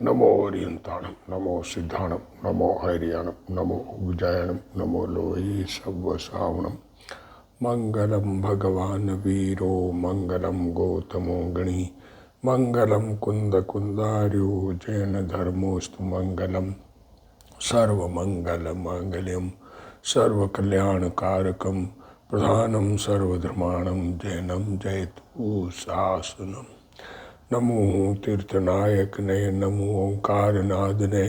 नमो ओरियंताणम, नमो सिद्धाणम, नमो हैरियाणम, नमो उज्जयनम, नमो लोही सव्वसावणम। मंगलम भगवान वीरो, मंगलम गौतमो गणी, मंगलम कुंद कुंदार्यो, जैन धर्मोस्तु मंगलम। सर्वमंगल मांगल्यम सर्वकल्याणकारकम, प्रधानम सर्वधर्माणम जैनम जयतु शासनम। नमो तीर्थनायक ने, नमो ओंकार नाद ने,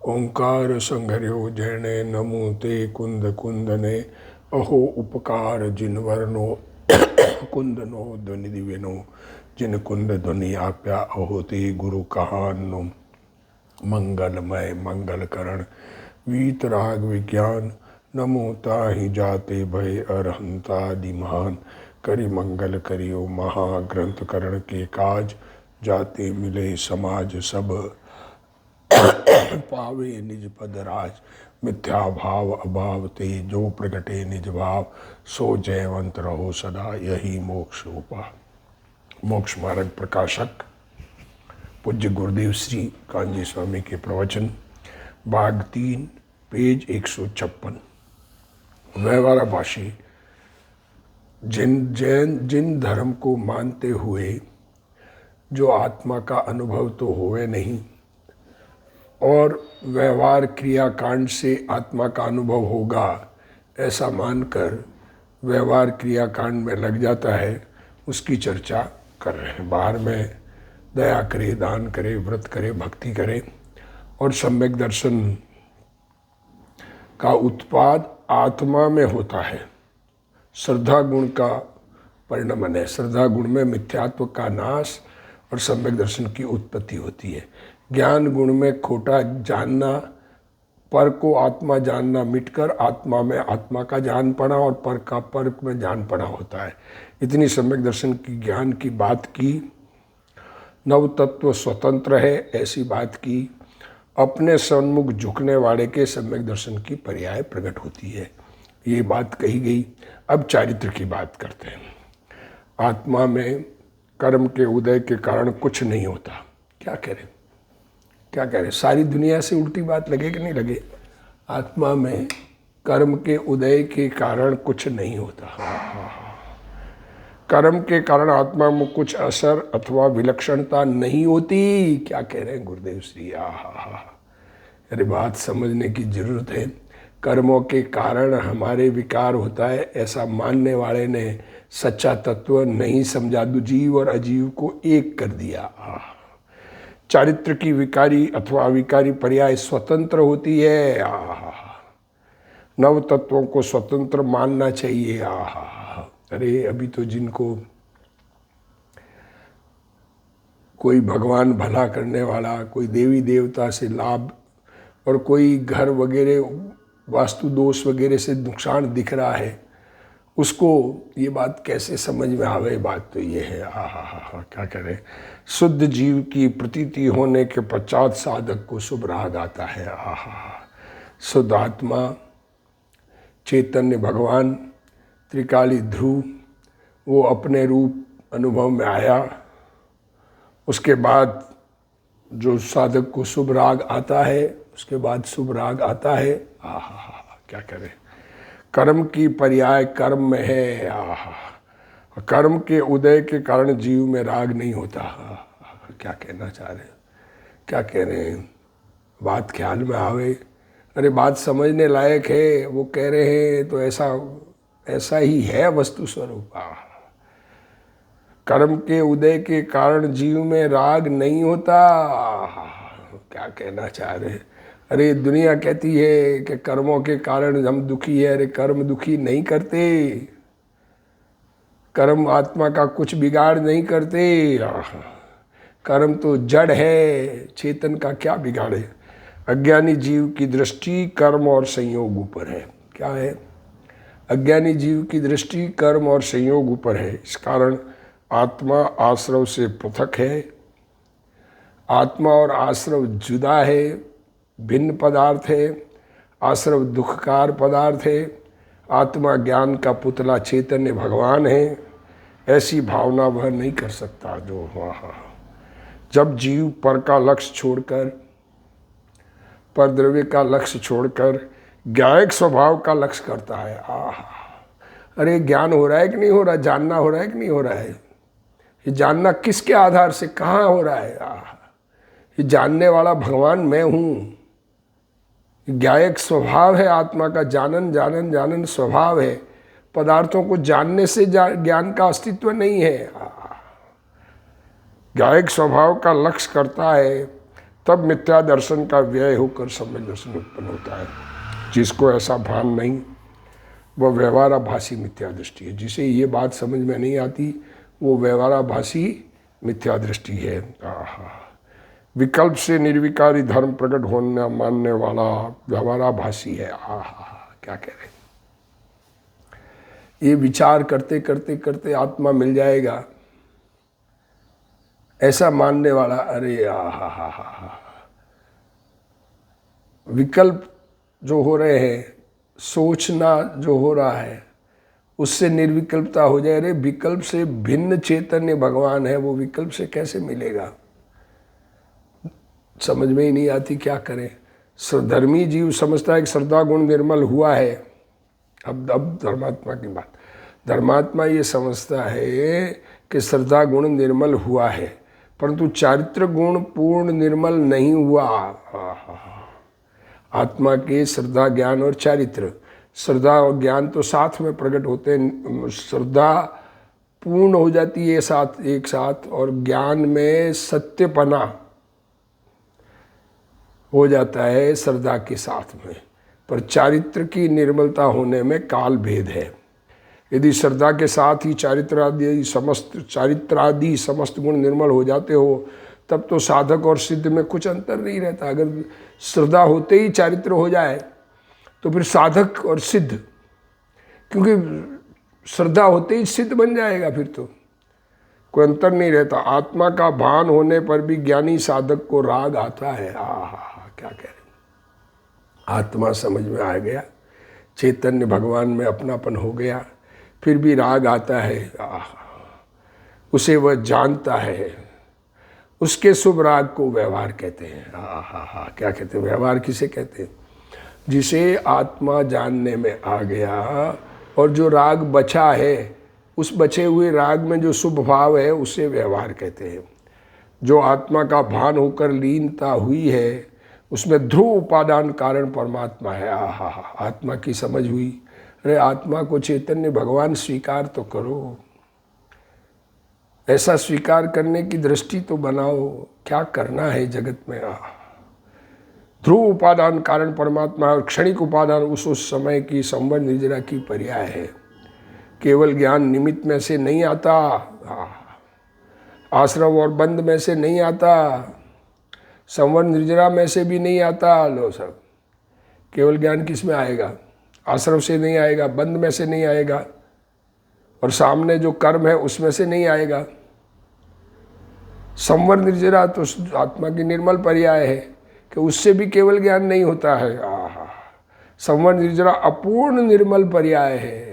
ओंकार संघर्यो जैने, नमो ते कुंद कुंद ने। अहो उपकार जिन वर्णो कुंद नो ध्वनि दिव्यनो, जिन कुंद ध्वनि आप्या अहो ते गुरु कहानो। मंगलमय मंगलकरण वीतराग विज्ञान, नमो ताहि जाते भय अरहंतादि महान। करि मंगल करियो महाग्रंथ करण के काज, जाते मिले समाज सब पावे निज पद राज। मिथ्या भाव अभाव ते, जो प्रगटे निज भाव, सो जयवंत रहो सदा यही मोक्ष उपा। मोक्ष मार्ग प्रकाशक पूज्य गुरुदेव श्री कांजी स्वामी के प्रवचन, भाग 3, पेज 156। व्यवहार भाषी जिन धर्म को मानते हुए जो आत्मा का अनुभव तो होवे नहीं, और व्यवहार क्रियाकांड से आत्मा का अनुभव होगा ऐसा मानकर व्यवहार क्रियाकांड में लग जाता है, उसकी चर्चा कर रहे हैं। बाहर में दया करे, दान करे, व्रत करे, भक्ति करे, और सम्यक दर्शन का उत्पाद आत्मा में होता है। श्रद्धा गुण का परिणमन है। श्रद्धा गुण में मिथ्यात्व का नाश और सम्यक दर्शन की उत्पत्ति होती है। ज्ञान गुण में खोटा जानना, पर को आत्मा जानना मिटकर आत्मा में आत्मा का जान पड़ा और पर का पर में जान पड़ा होता है। इतनी सम्यक दर्शन की ज्ञान की बात की। नव तत्व स्वतंत्र है ऐसी बात की। अपने सन्मुख झुकने वाले के सम्यक दर्शन की पर्याय प्रकट होती है, ये बात कही गई। अब चारित्र की बात करते हैं। आत्मा में कर्म के उदय के कारण कुछ नहीं होता। क्या कह रहे सारी दुनिया से उल्टी बात लगे कि नहीं लगे? आत्मा में कर्म के उदय के कारण कुछ नहीं होता। कर्म के कारण आत्मा में कुछ असर अथवा विलक्षणता नहीं होती। क्या कह रहे हैं गुरुदेव श्री? अरे बात समझने की जरूरत है। कर्मों के कारण हमारे विकार होता है ऐसा मानने वाले ने सच्चा तत्व नहीं समझा, जीव और अजीव को एक कर दिया। चारित्र की विकारी अथवा अविकारी पर्याय स्वतंत्र होती है। नव तत्वों को स्वतंत्र मानना चाहिए। अरे अभी तो जिनको कोई भगवान भला करने वाला, कोई देवी देवता से लाभ और कोई घर वगैरह वास्तु दोष वगैरह से नुकसान दिख रहा है, उसको ये बात कैसे समझ में आवे? बात तो ये है। क्या करें। शुद्ध जीव की प्रतीति होने के पश्चात साधक को शुभ राग आता है। शुद्ध आत्मा चैतन्य भगवान त्रिकाली ध्रुव, वो अपने रूप अनुभव में आया। उसके बाद जो साधक को शुभ राग आता है, उसके बाद शुभ राग आता है। क्या करें। कर्म की पर्याय कर्म में है। कर्म के उदय के कारण जीव में राग नहीं होता। क्या कहना चाह रहे हैं? क्या कह रहे हैं? बात ख्याल में आवे? अरे बात समझने लायक है। वो कह रहे हैं तो ऐसा ही है वस्तु स्वरूप। कर्म के उदय के कारण जीव में राग नहीं होता। क्या कहना चाह रहे हैं? अरे दुनिया कहती है कि कर्मों के कारण हम दुखी है। अरे कर्म दुखी नहीं करते। कर्म आत्मा का कुछ बिगाड़ नहीं करते। कर्म तो जड़ है, चेतन का क्या बिगाड़े। अज्ञानी जीव की दृष्टि कर्म और संयोग ऊपर है। क्या है? अज्ञानी जीव की दृष्टि कर्म और संयोग ऊपर है। इस कारण आत्मा आश्रव से पृथक है। आत्मा और आश्रव जुदा है, भिन्न पदार्थ है। आश्रव दुखकार पदार्थ है। आत्मा ज्ञान का पुतला चैतन्य भगवान है। ऐसी भावना वह नहीं कर सकता जो जब जीव पर का लक्ष्य छोड़कर, पर द्रव्य का लक्ष्य छोड़कर ज्ञायक स्वभाव का लक्ष्य करता है। अरे ज्ञान हो रहा है कि नहीं हो रहा, जानना हो रहा है कि नहीं हो रहा है, ये जानना किसके आधार से, कहाँ हो रहा है, ये जानने वाला भगवान मैं हूँ। ज्ञायक स्वभाव है आत्मा का, जानन जानन जानन स्वभाव है। पदार्थों को जानने से ज्ञान का अस्तित्व नहीं है। ज्ञायक स्वभाव का लक्ष्य करता है, तब मिथ्या दर्शन का व्यय होकर सम्यक दर्शन उत्पन्न होता है। जिसको ऐसा भान नहीं, वह व्यवहाराभासी मिथ्या दृष्टि है। जिसे ये बात समझ में नहीं आती, वो व्यवहाराभासी मिथ्या दृष्टि है। विकल्प से निर्विकारी धर्म प्रकट होने मानने वाला व्यवहाराभासी है। क्या कह रहे हैं, ये विचार करते करते करते आत्मा मिल जाएगा, ऐसा मानने वाला। अरे विकल्प जो हो रहे हैं, सोचना जो हो रहा है, उससे निर्विकल्पता हो जाए। अरे विकल्प से भिन्न चैतन्य भगवान है, वो विकल्प से कैसे मिलेगा, समझ में ही नहीं आती, क्या करें। धर्मी जीव समझता है कि श्रद्धा गुण निर्मल हुआ है। अब धर्मात्मा की बात, धर्मात्मा ये समझता है कि श्रद्धा गुण निर्मल हुआ है, परंतु चारित्र गुण पूर्ण निर्मल नहीं हुआ। आत्मा के श्रद्धा ज्ञान और चारित्र, श्रद्धा और ज्ञान तो साथ में प्रकट होते हैं। श्रद्धा पूर्ण हो जाती है साथ एक साथ, और ज्ञान में सत्यपना हो जाता है श्रद्धा के साथ में। पर चारित्र की निर्मलता होने में काल भेद है। यदि श्रद्धा के साथ ही चारित्रादि समस्त गुण निर्मल हो जाते हो, तब तो साधक और सिद्ध में कुछ अंतर नहीं रहता। अगर श्रद्धा होते ही चारित्र हो जाए तो फिर साधक और सिद्ध, क्योंकि श्रद्धा होते ही सिद्ध बन जाएगा, फिर तो कोई अंतर नहीं रहता। आत्मा का भान होने पर भी ज्ञानी साधक को राग आता है। क्या कह रहे, आत्मा समझ में आ गया, चैतन्य भगवान में अपनापन हो गया, फिर भी राग आता है। उसे वह जानता है, उसके शुभ राग को व्यवहार कहते हैं। क्या कहते हैं, व्यवहार किसे कहते हैं, जिसे आत्मा जानने में आ गया और जो राग बचा है, उस बचे हुए राग में जो शुभ भाव है, उसे व्यवहार कहते हैं। जो आत्मा का भान होकर लीनता हुई है, उसमें ध्रुव उपादान कारण परमात्मा है। आत्मा की समझ हुई। अरे आत्मा को चैतन्य भगवान स्वीकार तो करो, ऐसा स्वीकार करने की दृष्टि तो बनाओ। क्या करना है जगत में। ध्रुव उपादान कारण परमात्मा और क्षणिक उपादान उस समय की संवर निर्जरा की पर्याय है। केवल ज्ञान निमित्त में से नहीं आता, आश्रम और बंध में से नहीं आता, संवर निर्जरा में से भी नहीं आता। लो सब, केवल ज्ञान किस में आएगा, आश्रम से नहीं आएगा, बंध में से नहीं आएगा, और सामने जो कर्म है उसमें से नहीं आएगा। संवर निर्जरा तो आत्मा की निर्मल पर्याय है कि उससे भी केवल ज्ञान नहीं होता है। संवर निर्जरा अपूर्ण निर्मल पर्याय है।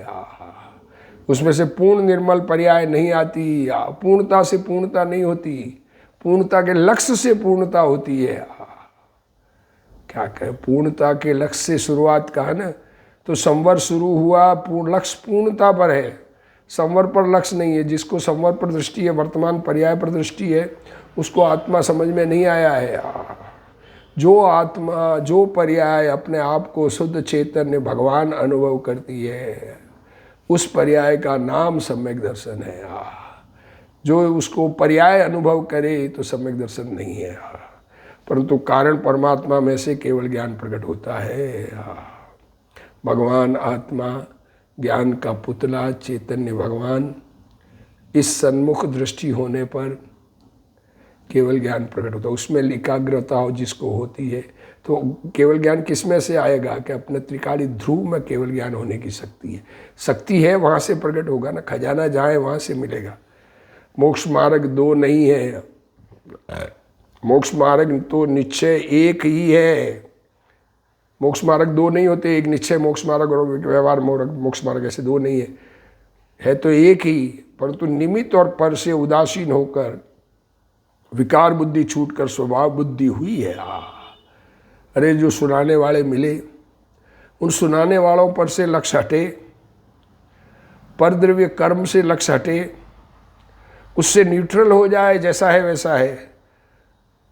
उसमें से पूर्ण निर्मल पर्याय नहीं आती। पूर्णता से पूर्णता नहीं होती, पूर्णता के लक्ष्य से पूर्णता होती है। क्या कहे, पूर्णता के लक्ष्य से शुरुआत कहा ना, तो संवर शुरू हुआ, लक्ष्य पूर्णता पर है, संवर पर लक्ष्य नहीं है। जिसको संवर पर दृष्टि है, वर्तमान पर्याय पर दृष्टि है, उसको आत्मा समझ में नहीं आया है। जो आत्मा, जो पर्याय अपने आप को शुद्ध चैतन्य भगवान अनुभव करती है, उस पर्याय का नाम सम्यक दर्शन है। जो उसको पर्याय अनुभव करे तो सम्यक दर्शन नहीं है, परंतु कारण परमात्मा में से केवल ज्ञान प्रकट होता है। भगवान आत्मा, ज्ञान का पुतला चैतन्य भगवान, इस सन्मुख दृष्टि होने पर केवल ज्ञान प्रकट होता है। उसमें एकाग्रता हो जिसको होती है, तो केवल ज्ञान किस में से आएगा कि अपने त्रिकाली ध्रुव में केवल ज्ञान होने की शक्ति है। शक्ति है, वहाँ से प्रकट होगा ना, खजाना जहाँ है वहाँ से मिलेगा। मोक्ष मार्ग दो नहीं है, मोक्ष मार्ग तो निश्चय एक ही है। मोक्ष मार्ग दो नहीं होते, एक निश्चय मोक्ष मार्ग और व्यवहार मोक्ष मार्ग, ऐसे दो नहीं है तो एक ही, परंतु निमित्त और पर से उदासीन होकर विकार बुद्धि छूटकर स्वभाव बुद्धि हुई है। अरे जो सुनाने वाले मिले, उन सुनाने वालों पर से लक्ष्य हटे, परद्रव्य कर्म से लक्ष्य हटे, उससे न्यूट्रल हो जाए, जैसा है वैसा है।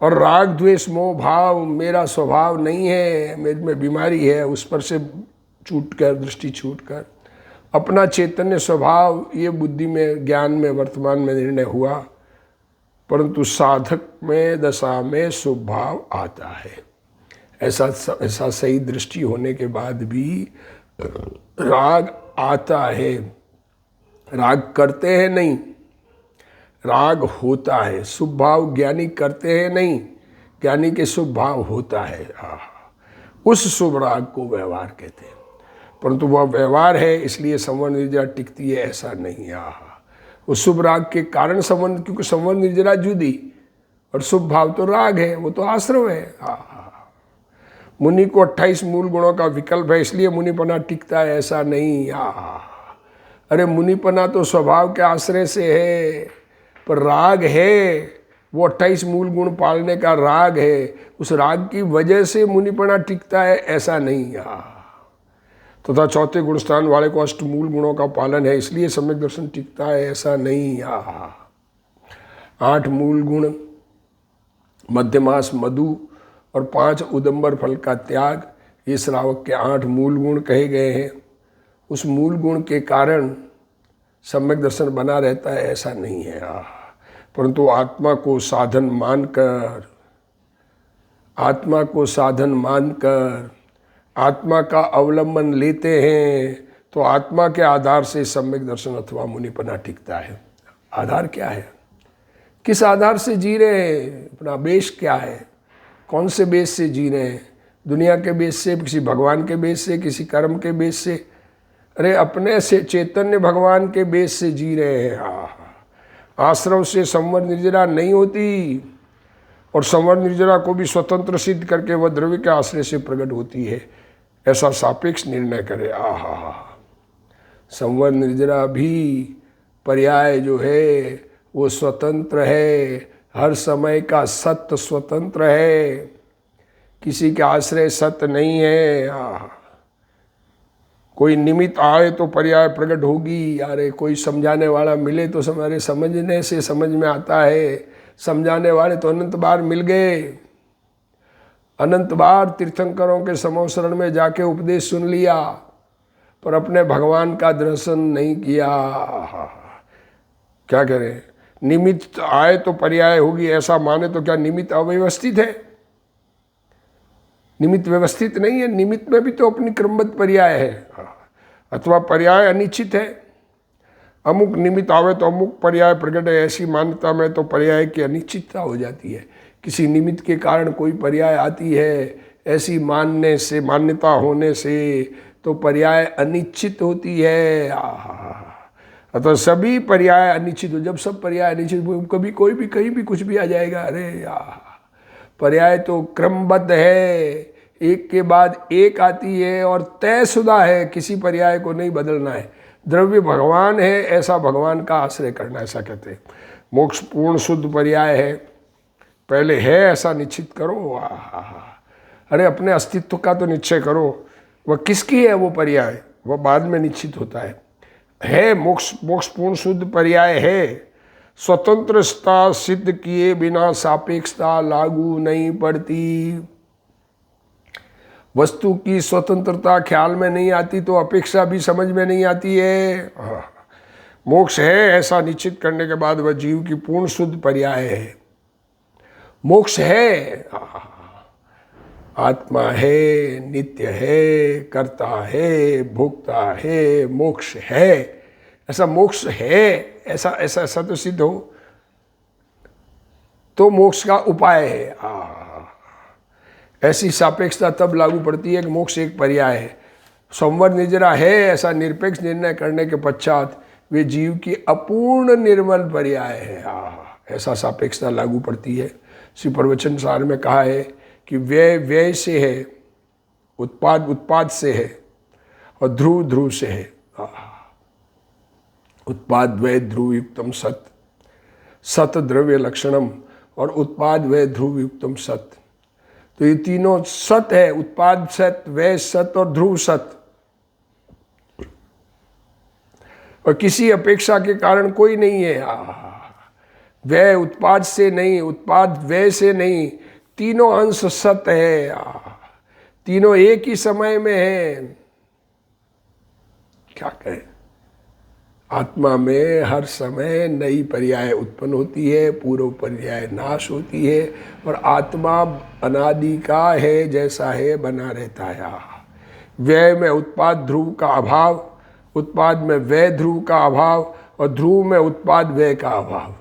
और राग द्वेष मोह भाव मेरा स्वभाव नहीं है, मेरे में बीमारी है, उस पर से छूटकर, दृष्टि छूटकर अपना चैतन्य स्वभाव, ये बुद्धि में, ज्ञान में, वर्तमान में निर्णय हुआ। परंतु साधक में, दशा में शुभ भाव आता है। ऐसा सही दृष्टि होने के बाद भी राग आता है। राग करते हैं नहीं, राग होता है। शुभ भाव ज्ञानी करते हैं नहीं, ज्ञानी के शुभ भाव होता है। उस शुभ राग को व्यवहार कहते हैं। परंतु वह व्यवहार है इसलिए संवर्ण निर्जरा टिकती है, ऐसा नहीं। उस शुभ राग के कारण संवर्ण, क्योंकि संवर्ण निर्जरा जुदी और शुभ भाव तो राग है, वो तो आश्रव है। मुनि को 28 मूल गुणों का विकल्प है इसलिए मुनिपना टिकता है, ऐसा नहीं। अरे मुनिपना तो स्वभाव के आश्रय से है, पर राग है, वो 28 मूल गुण पालने का राग है, उस राग की वजह से मुनिपना टिकता है, ऐसा नहीं। तथा चौथे गुण स्थान वाले को अष्टमूल गुणों का पालन है इसलिए सम्यक दर्शन टिकता है, ऐसा नहीं। 8 मूल गुण, मध्यमास मधु और 5 उदंबर फल का त्याग, ये श्रावक के 8 मूल गुण कहे गए हैं। उस मूल गुण के कारण सम्यक दर्शन बना रहता है, ऐसा नहीं है। परंतु आत्मा को साधन मानकर, आत्मा को साधन मानकर आत्मा का अवलंबन लेते हैं तो आत्मा के आधार से सम्यक दर्शन अथवा मुनिपना टिकता है। आधार क्या है? किस आधार से जी रहे हैं? अपना बेस क्या है? कौन से बेस से जी रहे हैं? दुनिया के बेस से, किसी भगवान के बेस से, किसी कर्म के बेस से? अरे अपने से चैतन्य भगवान के बेस से जी रहे हैं। आश्रव से संवर्ण निर्जरा नहीं होती, और संवर्ण निर्जरा को भी स्वतंत्र सिद्ध करके वह द्रव्य के आश्रय से प्रकट होती है, ऐसा सापेक्ष निर्णय करे। संवर्ण निर्जरा भी पर्याय जो है वो स्वतंत्र है, हर समय का सत्य स्वतंत्र है, किसी के आश्रय सत्य नहीं है। कोई निमित्त आए तो पर्याय प्रकट होगी। अरे कोई समझाने वाला मिले तो हमारे समझने से समझ में आता है। समझाने वाले तो अनंत बार मिल गए, अनंत बार तीर्थंकरों के समोशरण में जाके उपदेश सुन लिया, पर अपने भगवान का दर्शन नहीं किया। क्या करें? निमित्त आए तो पर्याय होगी ऐसा माने तो क्या निमित्त अव्यवस्थित है? निमित्त व्यवस्थित नहीं है। निमित्त में भी तो अपनी क्रमबद्ध पर्याय है, अथवा पर्याय अनिश्चित है। अमुक निमित्त आवे तो अमुक पर्याय प्रकट है, ऐसी मान्यता में तो पर्याय की अनिश्चितता हो जाती है। किसी निमित्त के कारण कोई पर्याय आती है, ऐसी मानने से, मान्यता होने से तो पर्याय अनिश्चित होती है। अतः सभी पर्याय अनिश्चित हो। जब सब पर्याय अनिश्चित, कभी कोई भी कहीं भी कुछ भी आ जाएगा। अरे पर्याय तो क्रमबद्ध है, एक के बाद एक आती है और तयशुदा है, किसी पर्याय को नहीं बदलना है। द्रव्य भगवान है, ऐसा भगवान का आश्रय करना, ऐसा कहते हैं। मोक्ष पूर्ण शुद्ध पर्याय है, पहले है ऐसा निश्चित करो। अरे अपने अस्तित्व का तो निश्चय करो, वह किसकी है वो पर्याय, वह बाद में निश्चित होता है। मोक्ष पूर्ण शुद्ध पर्याय है। स्वतंत्रता सिद्ध किए बिना सापेक्षता लागू नहीं पड़ती। वस्तु की स्वतंत्रता ख्याल में नहीं आती तो अपेक्षा भी समझ में नहीं आती है। मोक्ष है ऐसा निश्चित करने के बाद वह जीव की पूर्ण शुद्ध पर्याय है। मोक्ष है, आत्मा है, नित्य है, कर्ता है, भोक्ता है, मोक्ष है, ऐसा मोक्ष है, ऐसा ऐसा ऐसा तो सिद्ध हो तो मोक्ष का उपाय है। ऐसी सापेक्षता तब लागू पड़ती है कि मोक्ष एक पर्याय है। संवर्ण निर्जरा है ऐसा निरपेक्ष निर्णय करने के पश्चात वे जीव की अपूर्ण निर्मल पर्याय है। ऐसा सापेक्षता लागू पड़ती है। श्री प्रवचन सार में कहा है कि व्यय व्यय से है, उत्पाद उत्पाद से है और ध्रुव ध्रुव से है। उत्पाद द्वय ध्रुव युक्तम सत, सत द्रव्य लक्षणम और उत्पाद व्यय ध्रुव युक्तम सत। तो ये तीनों सत है, उत्पाद सत, व्यय सत और ध्रुव सत। और किसी अपेक्षा के कारण कोई नहीं है। व्यय उत्पाद से नहीं, उत्पाद व्यय से नहीं, तीनों अंश सत है। तीनों एक ही समय में है। क्या कहें, आत्मा में हर समय नई पर्याय उत्पन्न होती है, पूर्व पर्याय नाश होती है, और आत्मा अनादि का है, जैसा है बना रहता है। व्यय में उत्पाद ध्रुव का अभाव, उत्पाद में व्यय ध्रुव का अभाव, और ध्रुव में उत्पाद व्यय का अभाव।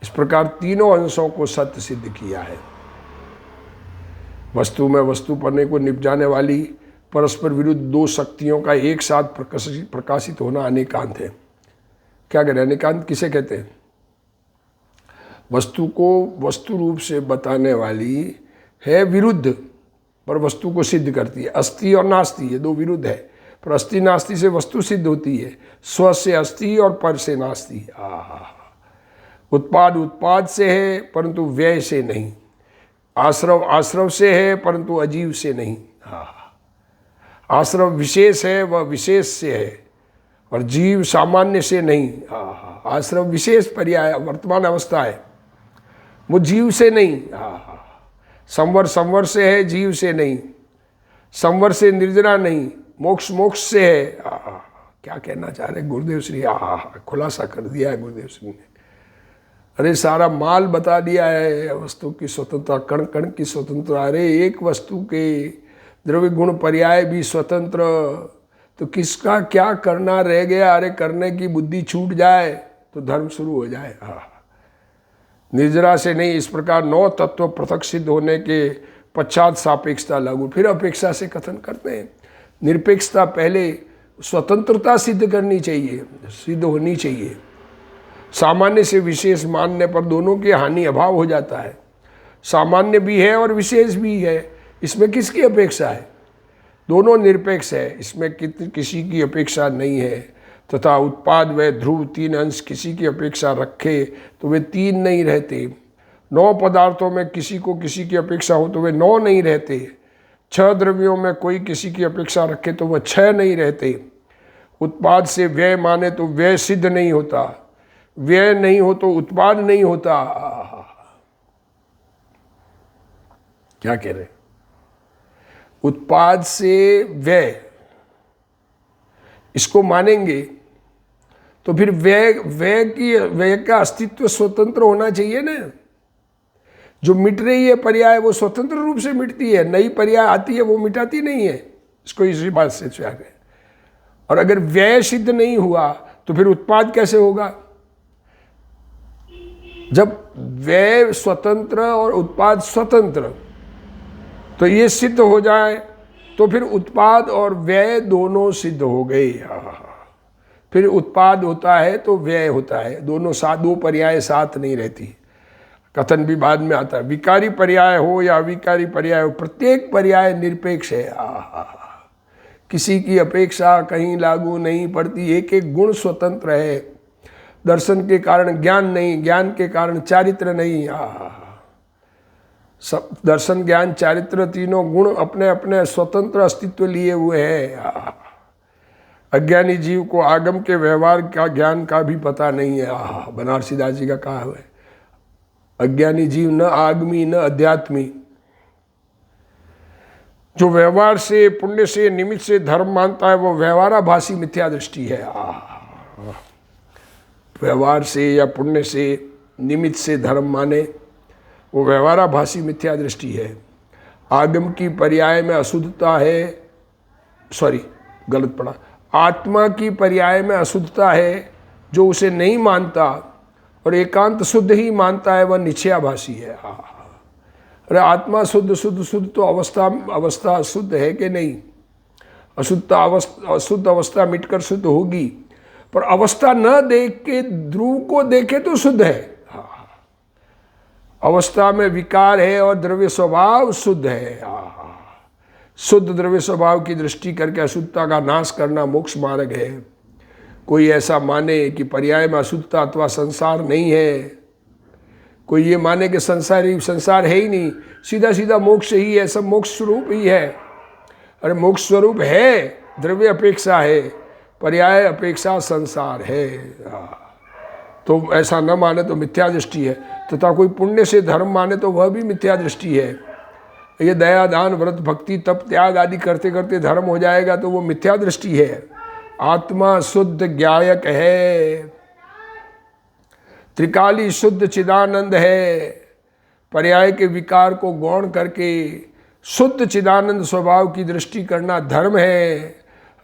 इस प्रकार तीनों अंशों को सत्य सिद्ध किया है। वस्तु में वस्तु पन्ने को निपजाने वाली परस्पर विरुद्ध दो शक्तियों का एक साथ प्रकाशित होना अनेकांत है। क्या करें, अनेकांत किसे कहते हैं? वस्तु को वस्तु रूप से बताने वाली है विरुद्ध, पर वस्तु को सिद्ध करती है। अस्ति और नास्ति ये दो विरुद्ध है, पर अस्ति नास्ति से वस्तु सिद्ध होती है। स्व से अस्ति और पर से नास्ति। उत्पाद उत्पाद से है परंतु व्यय से नहीं। आश्रव आश्रव से है परंतु अजीव से नहीं। आश्रव विशेष है, वह विशेष से है, और जीव सामान्य से नहीं। आश्रव विशेष पर्याय वर्तमान अवस्था है, वो जीव से नहीं। संवर संवर से है, जीव से नहीं। संवर से निर्जरा नहीं, मोक्ष मोक्ष से है। क्या कहना चाह रहे गुरुदेव श्री? खुलासा कर दिया है गुरुदेव श्री ने। अरे सारा माल बता दिया है, वस्तु की स्वतंत्रता, कण कण की स्वतंत्रता। अरे एक वस्तु के द्रव्य गुण पर्याय भी स्वतंत्र, तो किसका क्या करना रह गया? अरे करने की बुद्धि छूट जाए तो धर्म शुरू हो जाए। निर्जरा से नहीं। इस प्रकार 9 तत्व पृथक सिद्ध होने के पश्चात सापेक्षता लागू, फिर अपेक्षा से कथन करते हैं। निरपेक्षता पहले स्वतंत्रता सिद्ध करनी चाहिए, सिद्ध होनी चाहिए। सामान्य से विशेष मानने पर दोनों की हानि अभाव हो जाता है। सामान्य भी है और विशेष भी है, इसमें किसकी अपेक्षा है? दोनों निरपेक्ष है, इसमें किसी की अपेक्षा नहीं है। तथा उत्पाद व ध्रुव 3 अंश किसी की अपेक्षा रखे तो वे 3 नहीं रहते। 9 पदार्थों में किसी को किसी की अपेक्षा हो तो वे 9 नहीं रहते। 6 द्रव्यों में कोई किसी की अपेक्षा रखे तो वह 6 नहीं रहते। उत्पाद से व्यय माने तो व्यय सिद्ध नहीं होता, व्यय नहीं हो तो उत्पाद नहीं होता। क्या कह रहे? उत्पाद से व्यय, इसको मानेंगे तो फिर व्यय का अस्तित्व स्वतंत्र होना चाहिए ना। जो मिट रही है पर्याय वो स्वतंत्र रूप से मिटती है, नई पर्याय आती है वो मिटाती नहीं है। इसको इसी बात से चाह गए। और अगर व्यय सिद्ध नहीं हुआ तो फिर उत्पाद कैसे होगा? जब व्यय स्वतंत्र और उत्पाद स्वतंत्र, तो ये सिद्ध हो जाए तो फिर उत्पाद और व्यय दोनों सिद्ध हो गए। फिर उत्पाद होता है तो व्यय होता है, दोनों साथ, दो पर्याय साथ नहीं रहती। कथन भी बाद में आता है। विकारी पर्याय हो या अविकारी पर्याय हो, प्रत्येक पर्याय निरपेक्ष है। किसी की अपेक्षा कहीं लागू नहीं पड़ती। एक एक गुण स्वतंत्र है। दर्शन के कारण ज्ञान नहीं, ज्ञान के कारण चारित्र नहीं। सब दर्शन ज्ञान चारित्र तीनों गुण अपने अपने स्वतंत्र अस्तित्व लिए हुए हैं। अज्ञानी जीव को आगम के व्यवहार का ज्ञान का भी पता नहीं है। बनारसी दास जी का कहा हुआ है, अज्ञानी जीव न आगमी न अध्यात्मी। जो व्यवहार से, पुण्य से, निमित्त से धर्म मानता है वो व्यवहाराभासी मिथ्या दृष्टि है। व्यवहार से या पुण्य से, निमित्त से धर्म माने वो व्यवहाराभासी मिथ्या दृष्टि है। आगम की पर्याय में अशुद्धता है, गलत पढ़ा। आत्मा की पर्याय में अशुद्धता है। जो उसे नहीं मानता और एकांत शुद्ध ही मानता है वह निश्चयाभासी है। अरे आत्मा शुद्ध शुद्ध शुद्ध तो अवस्था शुद्ध है कि नहीं? अशुद्ध अवस्था मिटकर शुद्ध होगी, पर अवस्था न देख के ध्रुव को देखे तो शुद्ध है। अवस्था में विकार है और द्रव्य स्वभाव शुद्ध है। शुद्ध द्रव्य स्वभाव की दृष्टि करके अशुद्धता का नाश करना मोक्ष मार्ग है। कोई ऐसा माने कि पर्याय में अशुद्धता अथवा संसार नहीं है, कोई ये माने कि संसार है ही नहीं, सीधा सीधा मोक्ष ही है, सब मोक्ष स्वरूप ही है। अरे मोक्ष स्वरूप है, द्रव्य अपेक्षा है, पर्याय अपेक्षा संसार है। तो ऐसा न माने तो मिथ्या दृष्टि है, तथा कोई पुण्य से धर्म माने तो वह भी मिथ्या दृष्टि है। ये दया दान व्रत भक्ति तप त्याग आदि करते करते धर्म हो जाएगा तो वो मिथ्या दृष्टि है। आत्मा शुद्ध ज्ञायक है, त्रिकाली शुद्ध चिदानंद है। पर्याय के विकार को गौण करके शुद्ध चिदानंद स्वभाव की दृष्टि करना धर्म है।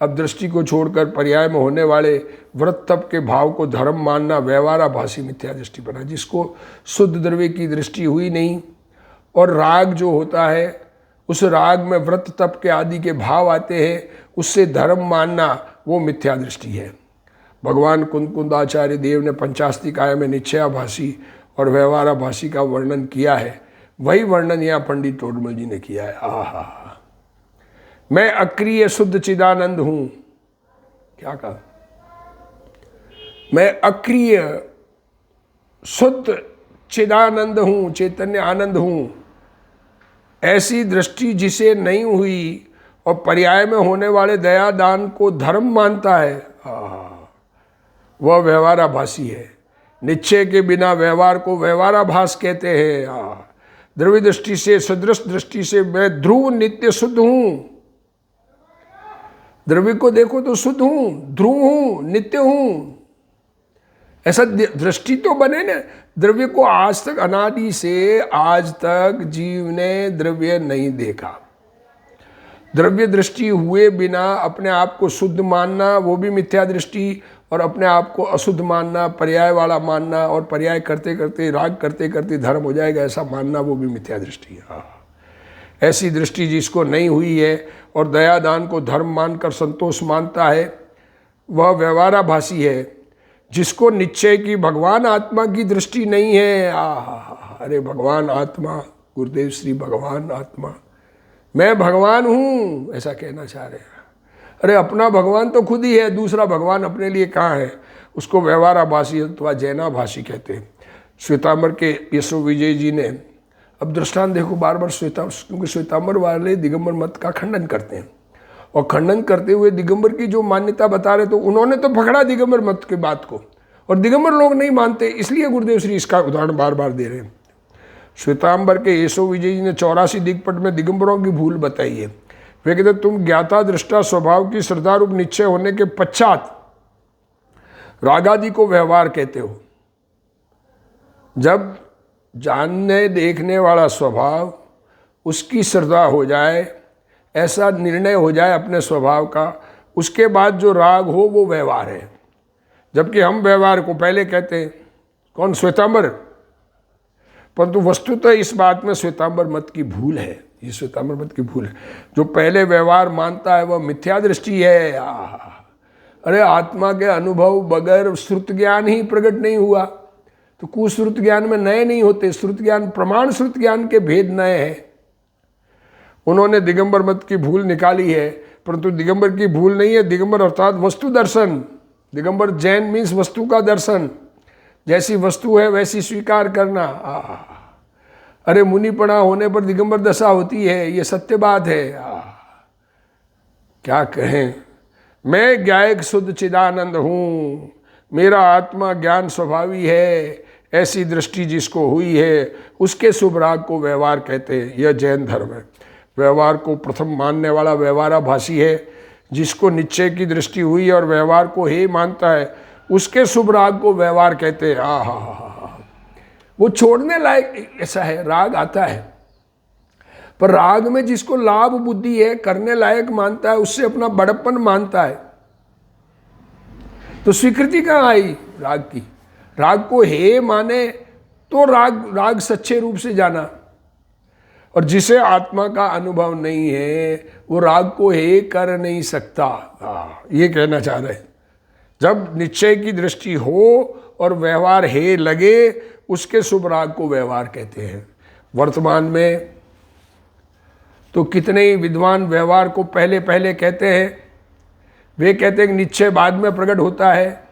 अब दृष्टि को छोड़कर पर्याय में होने वाले व्रत तप के भाव को धर्म मानना व्यवहाराभासी मिथ्या दृष्टि बना। जिसको शुद्ध द्रव्य की दृष्टि हुई नहीं और राग जो होता है उस राग में व्रत तप के आदि के भाव आते हैं, उससे धर्म मानना वो मिथ्या दृष्टि है। भगवान कुंदाचार्य देव ने पंचास्तिकाय में निश्चयाभासी और व्यवहाराभासी का वर्णन किया है, वही वर्णन यहाँ पंडित तोडमल जी ने किया है। आहा, मैं अक्रिय शुद्ध चिदानंद हूं। क्या कहा? मैं अक्रिय शुद्ध चिदानंद हूं, चैतन्य आनंद हूं। ऐसी दृष्टि जिसे नहीं हुई और पर्याय में होने वाले दया दान को धर्म मानता है, वह व्यवहाराभासी है। निश्चय के बिना व्यवहार को व्यवहाराभास कहते हैं। द्रव्य दृष्टि से सदृश दृष्टि से मैं ध्रुव नित्य शुद्ध हूं। द्रव्य को देखो तो शुद्ध हूं, ध्रुव हूं, नित्य हूं, ऐसा दृष्टि तो बने ना। द्रव्य को आज तक, अनादि से आज तक जीव ने द्रव्य नहीं देखा। द्रव्य दृष्टि हुए बिना अपने आप को शुद्ध मानना वो भी मिथ्या दृष्टि, और अपने आप को अशुद्ध मानना, पर्याय वाला मानना, और पर्याय करते करते राग करते करते धर्म हो जाएगा ऐसा मानना वो भी मिथ्या दृष्टि है। ऐसी दृष्टि जिसको नहीं हुई है और दया दान को धर्म मानकर संतोष मानता है वह व्यवहाराभासी है। जिसको निश्चय की भगवान आत्मा की दृष्टि नहीं है, अरे भगवान आत्मा, गुरुदेव श्री भगवान आत्मा, मैं भगवान हूँ ऐसा कहना चाह रहे हैं। अरे अपना भगवान तो खुद ही है, दूसरा भगवान अपने लिए कहाँ है? उसको व्यवहाराभासी अथवा जैनाभासी कहते हैं। श्वेतांबर के यशो विजय जी ने, अब दृष्टांत देखो बार बार क्योंकि श्वेतांबर वाले दिगंबर मत का खंडन करते हैं, और खंडन करते हुए दिगंबर की जो मान्यता बता रहे तो उन्होंने तो पकड़ा दिगंबर मत की बात को, और दिगंबर लोग नहीं मानते, इसलिए गुरुदेव श्री इसका उदाहरण बार बार दे रहे हैं। श्वेतांबर के यशो विजय जी ने 84 दिग्पट में दिगंबरों की भूल बताई है। वे कहते तुम ज्ञाता दृष्टा स्वभाव की श्रद्धा रूप निश्चय होने के पश्चात रागादि को व्यवहार कहते हो। जब जानने देखने वाला स्वभाव उसकी श्रद्धा हो जाए, ऐसा निर्णय हो जाए अपने स्वभाव का, उसके बाद जो राग हो वो व्यवहार है। जबकि हम व्यवहार को पहले कहते हैं, कौन? श्वेतांबर। परंतु वस्तुतः इस बात में श्वेतांबर मत की भूल है, ये श्वेतांबर मत की भूल है। जो पहले व्यवहार मानता है वह मिथ्या दृष्टि है। अरे आत्मा के अनुभव बगैर श्रुत ज्ञान ही प्रकट नहीं हुआ, तो कुश्रुत ज्ञान में नए नहीं होते। श्रुत ज्ञान, प्रमाण श्रुत ज्ञान के भेद नए हैं। उन्होंने दिगंबर मत की भूल निकाली है, परंतु दिगंबर की भूल नहीं है। दिगंबर अर्थात वस्तु दर्शन। दिगंबर जैन मीन्स वस्तु का दर्शन, जैसी वस्तु है वैसी स्वीकार करना। अरे मुनिपना होने पर दिगंबर दशा होती है, ये सत्य बात है। क्या कहें? मैं ज्ञायक शुद्ध चिदानंद हूँ, मेरा आत्मा ज्ञान स्वभावी है। ऐसी दृष्टि जिसको हुई है उसके शुभ राग को व्यवहार कहते हैं। यह जैन धर्म है। व्यवहार को प्रथम मानने वाला व्यवहाराभासी है। जिसको निश्चय की दृष्टि हुई और व्यवहार को हे मानता है उसके शुभ राग को व्यवहार कहते हैं। वो छोड़ने लायक ऐसा है, राग आता है, पर राग में जिसको लाभ बुद्धि है, करने लायक मानता है, उससे अपना बड़प्पन मानता है, तो स्वीकृति कहाँ आई राग की? राग को हे माने तो राग सच्चे रूप से जाना, और जिसे आत्मा का अनुभव नहीं है वो राग को हे कर नहीं सकता। ये कहना चाह रहे हैं। जब निश्चय की दृष्टि हो और व्यवहार हे लगे उसके शुभ राग को व्यवहार कहते हैं। वर्तमान में तो कितने ही विद्वान व्यवहार को पहले पहले कहते हैं। वे कहते हैं कि निश्चय बाद में प्रकट होता है।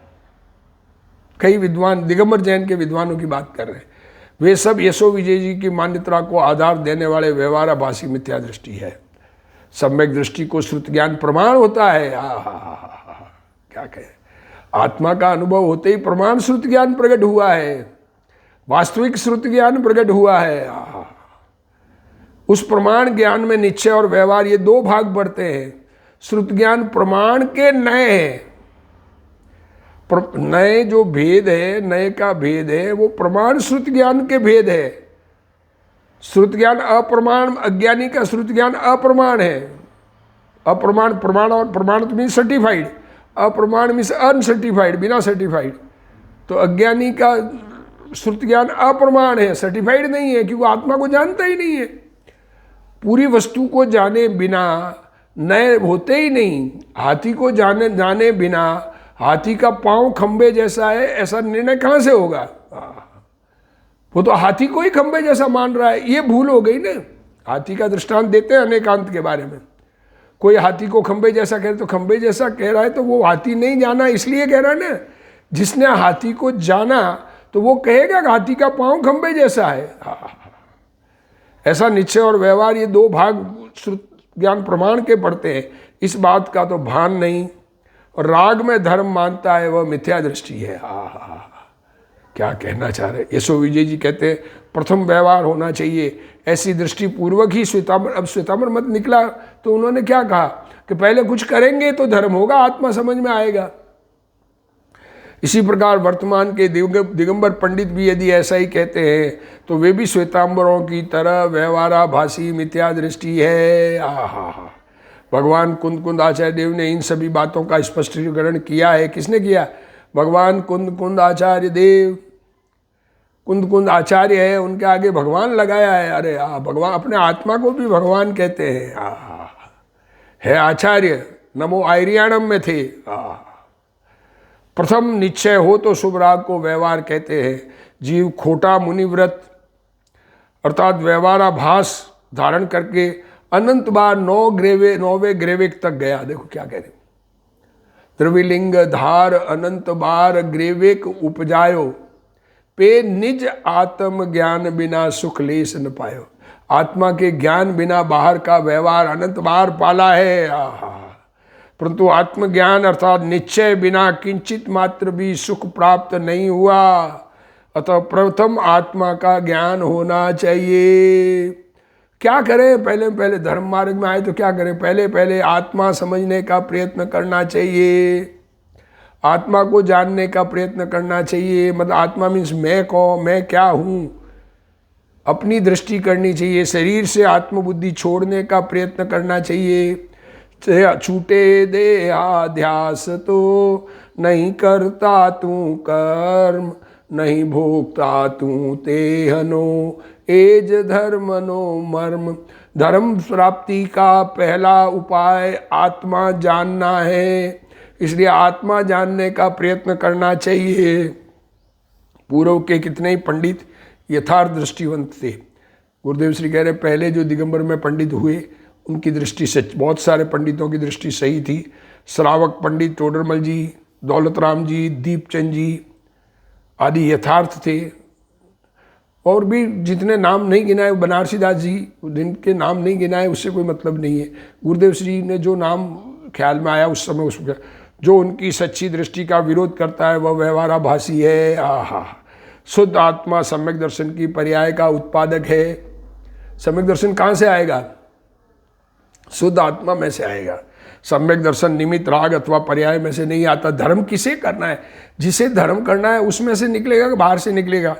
कई विद्वान, दिगंबर जैन के विद्वानों की बात कर रहे हैं, वे सब यशो विजय जी की मान्यता को आधार देने वाले व्यवहाराभासी मिथ्या दृष्टि है। सम्यक दृष्टि को श्रुत ज्ञान प्रमाण होता है। क्या कहे, आत्मा का अनुभव होते ही प्रमाण श्रुत ज्ञान प्रकट हुआ है, वास्तविक श्रुत ज्ञान प्रकट हुआ है। उस प्रमाण ज्ञान में निश्चय और व्यवहार ये दो भाग पड़ते हैं। श्रुत ज्ञान प्रमाण के नए हैं, नए जो भेद है, नए का भेद है वो प्रमाण श्रुत ज्ञान के भेद है। श्रुत ज्ञान अप्रमाण, अज्ञानी का श्रुत ज्ञान अप्रमाण है। अप्रमाण, प्रमाण और प्रमाण तो मीन्स सर्टिफाइड, अप्रमाण मीन्स अनसर्टिफाइड, बिना सर्टिफाइड। तो अज्ञानी का श्रुत ज्ञान अप्रमाण है, सर्टिफाइड नहीं है, क्योंकि आत्मा को जानता ही नहीं है। पूरी वस्तु को जाने बिना नए होते ही नहीं। हाथी को जाने बिना हाथी का पांव खंबे जैसा है ऐसा निर्णय कहाँ से होगा? वो तो हाथी को ही खंबे जैसा मान रहा है, ये भूल हो गई ना। हाथी का दृष्टांत देते हैं अनेकांत के बारे में। कोई हाथी को खंबे जैसा कह रहे तो खंबे जैसा कह रहा है तो वो हाथी नहीं जाना इसलिए कह रहा है ना। जिसने हाथी को जाना तो वो कहेगा कि हाथी का पांव खंबे जैसा है। ऐसा निश्चय और व्यवहार ये दो भाग श्रुत ज्ञान प्रमाण के पड़ते हैं, इस बात का तो भान नहीं। और राग में धर्म मानता है वह मिथ्या दृष्टि है। क्या कहना चाह रहे यशो विजय जी कहते हैं प्रथम व्यवहार होना चाहिए, ऐसी दृष्टि पूर्वक ही श्वेतांबर। अब श्वेतांबर मत निकला तो उन्होंने क्या कहा कि पहले कुछ करेंगे तो धर्म होगा, आत्मा समझ में आएगा। इसी प्रकार वर्तमान के दिगंबर पंडित भी यदि ऐसा ही कहते हैं तो वे भी श्वेतांबरों की तरह व्यवहाराभासी मिथ्या दृष्टि है। भगवान कुंद आचार्य देव ने इन सभी बातों का स्पष्टीकरण किया है। किसने किया? भगवान कुंद आचार्य देव। कुंद आचार्य है, उनके आगे भगवान लगाया है। अरे भगवान अपने आत्मा को भी भगवान कहते हैं। है आचार्य, नमो आर्याणम में थे। प्रथम निश्चय हो तो शुभ राग को व्यवहार कहते हैं। जीव खोटा मुनिव्रत अर्थात व्यवहाराभास धारण करके अनंत बार 9वें ग्रेवेक तक गया। देखो क्या कह रहे, द्रविलिंग धार अनंत बार ग्रेवेक उपजायो, पे निज आत्म ज्ञान बिना सुख लेस न पायो। आत्मा के ज्ञान बिना बाहर का व्यवहार अनंत बार पाला है। परंतु आत्मज्ञान अर्थात निश्चय बिना किंचित मात्र भी सुख प्राप्त नहीं हुआ। अतः प्रथम आत्मा का ज्ञान होना चाहिए। क्या करें? पहले धर्म मार्ग में आए तो क्या करें? पहले आत्मा समझने का प्रयत्न करना चाहिए, आत्मा को जानने का प्रयत्न करना चाहिए। मतलब आत्मा मीन्स मैं कौन, मैं क्या हूँ, अपनी दृष्टि करनी चाहिए। शरीर से आत्मबुद्धि छोड़ने का प्रयत्न करना चाहिए। छूटे देहाध्यास तो नहीं करता तू कर्म, नहीं भोगता तू तेहनो एज धर्मनो मर्म। धर्म प्राप्ति का पहला उपाय आत्मा जानना है, इसलिए आत्मा जानने का प्रयत्न करना चाहिए। पूर्व के कितने ही पंडित यथार्थ दृष्टिवंत थे। गुरुदेव श्री कह रहे पहले जो दिगंबर में पंडित हुए उनकी दृष्टि सच, बहुत सारे पंडितों की दृष्टि सही थी। श्रावक पंडित टोडरमल जी, दौलत राम जी, दीपचंद जी आदि यथार्थ थे। और भी जितने नाम नहीं गिनाए, बनारसी दास जी जिनके नाम नहीं गिनाए उससे कोई मतलब नहीं है। गुरुदेव श्री ने जो नाम ख्याल में आया उस समय उसमें जो उनकी सच्ची दृष्टि का विरोध करता है वह व्यवहाराभासी है। शुद्ध आत्मा सम्यक दर्शन की पर्याय का उत्पादक है। सम्यक दर्शन कहाँ से आएगा? शुद्ध आत्मा में से आएगा। सम्यक दर्शन निमित्त राग अथवा पर्याय में से नहीं आता। धर्म किसे करना है? जिसे धर्म करना है उसमें से निकलेगा कि बाहर से निकलेगा?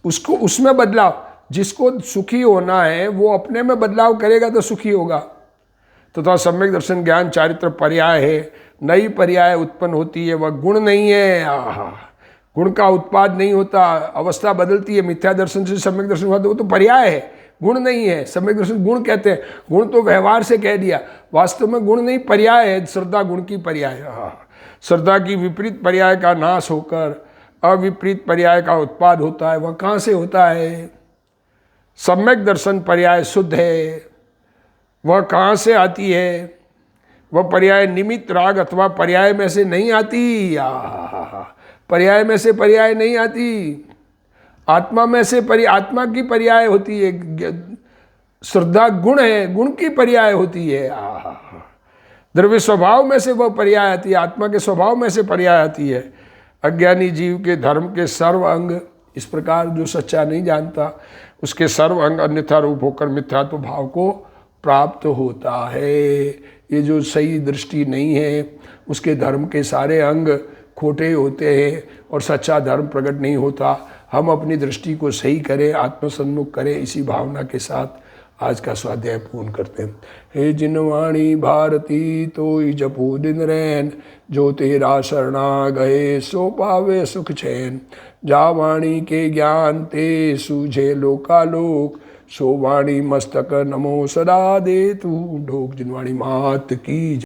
उसको उसमें बदलाव, जिसको सुखी होना है वो अपने में बदलाव करेगा तो सुखी होगा। तथा सम्यक दर्शन ज्ञान चारित्र पर्याय है, नई पर्याय उत्पन्न होती है, वह गुण नहीं है। गुण का उत्पाद नहीं होता, अवस्था बदलती है। मिथ्या दर्शन से सम्यक दर्शन हुआ तो वो तो पर्याय है, गुण नहीं है। सम्यक दर्शन गुण कहते हैं, गुण तो व्यवहार से कह दिया, वास्तव में गुण नहीं, पर्याय है। श्रद्धा गुण की पर्याय। श्रद्धा की विपरीत पर्याय का नाश होकर अविपरीत पर्याय का उत्पाद होता है। वह कहाँ से होता है? सम्यक दर्शन पर्याय शुद्ध है। वह कहाँ से आती है? वह पर्याय निमित्त राग अथवा पर्याय में से नहीं आती। पर्याय में से पर्याय नहीं आती। आत्मा में से आत्मा की पर्याय होती है, श्रद्धा गुण है, गुण की पर्याय होती है। द्रव्य स्वभाव में से वो पर्याय आती है, आत्मा के स्वभाव में से पर्याय आती है। अज्ञानी जीव के धर्म के सर्व अंग, इस प्रकार जो सच्चा नहीं जानता उसके सर्व अंग अन्यथा रूप होकर मिथ्यात्व भाव को प्राप्त होता है। ये जो सही दृष्टि नहीं है उसके धर्म के सारे अंग खोटे होते हैं और सच्चा धर्म प्रकट नहीं होता। हम अपनी दृष्टि को सही करें, आत्मसन्मुख करें, इसी भावना के साथ आज का स्वाध्याय पूर्ण करते हैं। हे जिनवाणी भारती तोई जपो दिन रैन, जो तेरा शरणा गए सो पावे सुख चैन। जा वाणी के ज्ञान ते सूझे लोकालोक, सो वाणी मस्तक नमो सदा दे तू ढोक। जिनवाणी मात की।